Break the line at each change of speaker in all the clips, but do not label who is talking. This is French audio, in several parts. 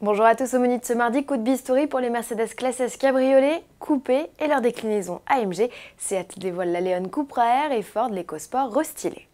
Bonjour à tous, au menu de ce mardi, coup de bistouri pour les Mercedes Classe S Cabriolet, coupé et leur déclinaison AMG. Seat dévoile la Leon Cupra Air et Ford l'EcoSport restylé.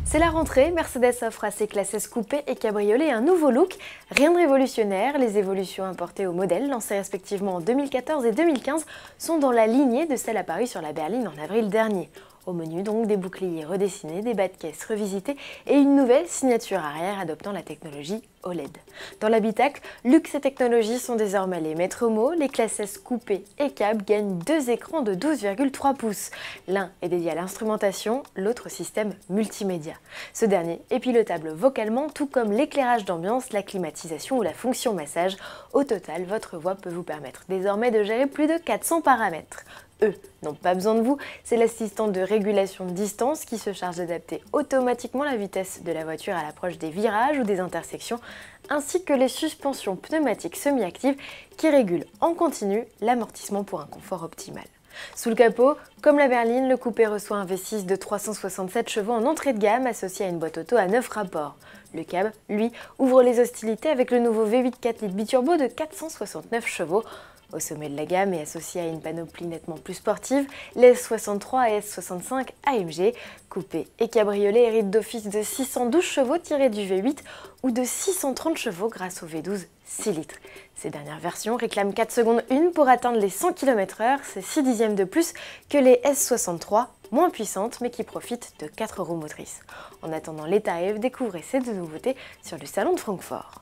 C'est la rentrée, Mercedes offre à ses Classe S coupé et cabriolet un nouveau look. Rien de révolutionnaire, les évolutions apportées au modèle, lancées respectivement en 2014 et 2015, sont dans la lignée de celles apparues sur la berline en avril dernier. Au menu donc des boucliers redessinés, des bas de caisse revisités et une nouvelle signature arrière adoptant la technologie OLED. Dans l'habitacle, luxe et technologie sont désormais les maîtres mots. Les Classe S coupé et cab gagnent deux écrans de 12,3 pouces. L'un est dédié à l'instrumentation, l'autre système multimédia. Ce dernier est pilotable vocalement, tout comme l'éclairage d'ambiance, la climatisation ou la fonction massage. Au total, votre voix peut vous permettre désormais de gérer plus de 400 paramètres. Eux n'ont pas besoin de vous, c'est l'assistant de régulation de distance qui se charge d'adapter automatiquement la vitesse de la voiture à l'approche des virages ou des intersections, ainsi que les suspensions pneumatiques semi-actives qui régulent en continu l'amortissement pour un confort optimal. Sous le capot, comme la berline, le coupé reçoit un V6 de 367 chevaux en entrée de gamme associé à une boîte auto à 9 rapports. Le cab, lui, ouvre les hostilités avec le nouveau V8 4 litres biturbo de 469 chevaux. Au sommet de la gamme et associé à une panoplie nettement plus sportive, les S63 et S65 AMG, coupé et cabriolet héritent d'office de 612 chevaux tirés du V8 ou de 630 chevaux grâce au V12 6 litres. Ces dernières versions réclament 4 secondes 1 pour atteindre les 100 km/h, c'est 6 dixièmes de plus que les S63, moins puissantes mais qui profitent de 4 roues motrices. En attendant les tarifs, découvrez ces deux nouveautés sur le salon de Francfort.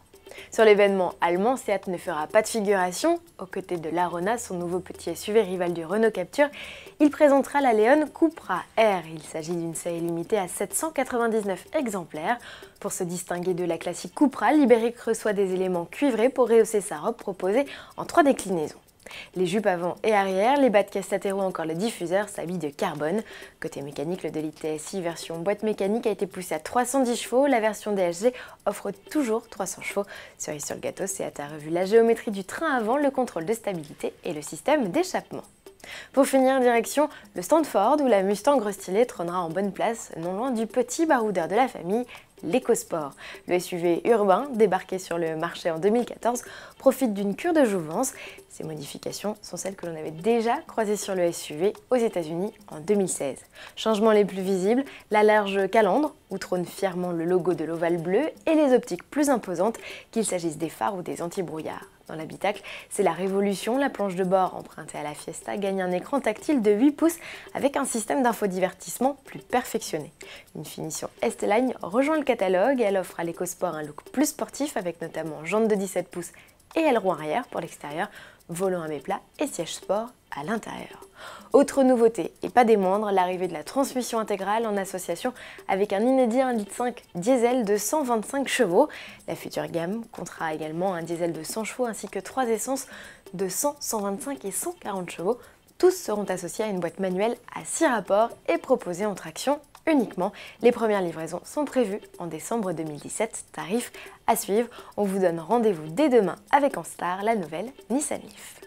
Sur l'événement allemand, Seat ne fera pas de figuration. Aux côtés de l'Arona, son nouveau petit SUV rival du Renault Captur, il présentera la Leon Cupra Air. Il s'agit d'une série limitée à 799 exemplaires. Pour se distinguer de la classique Cupra, l'Ibérique reçoit des éléments cuivrés pour rehausser sa robe proposée en 3 déclinaisons. Les jupes avant et arrière, les bas de caisse latéraux, encore le diffuseur s'habillent de carbone. Côté mécanique, le 2 litres TSI version boîte mécanique a été poussé à 310 chevaux. La version DSG offre toujours 300 chevaux. Cerise sur le gâteau, Seat a revu la géométrie du train avant, le contrôle de stabilité et le système d'échappement. Pour finir, direction le stand Ford où la Mustang restylée trônera en bonne place, non loin du petit baroudeur de la famille, l'EcoSport. Le SUV urbain, débarqué sur le marché en 2014, profite d'une cure de jouvence. Ces modifications sont celles que l'on avait déjà croisées sur le SUV aux États-Unis en 2016. Changements les plus visibles, la large calandre, où trône fièrement le logo de l'ovale bleu, et les optiques plus imposantes, qu'il s'agisse des phares ou des anti-brouillards. Dans l'habitacle, c'est la révolution, la planche de bord empruntée à la Fiesta gagne un écran tactile de 8 pouces avec un système d'infodivertissement plus perfectionné. Une finition S-Line rejoint le catalogue et elle offre à l'EcoSport un look plus sportif avec notamment jantes de 17 pouces et aileron arrière pour l'extérieur, volant à mes plats et siège sport à l'intérieur. Autre nouveauté, et pas des moindres, l'arrivée de la transmission intégrale en association avec un inédit 1,5 litre diesel de 125 chevaux. La future gamme comptera également un diesel de 100 chevaux ainsi que 3 essences de 100, 125 et 140 chevaux. Tous seront associés à une boîte manuelle à 6 rapports et proposés en traction uniquement. Les premières livraisons sont prévues en décembre 2017, tarif à suivre. On vous donne rendez-vous dès demain avec en star la nouvelle Nissan Leaf.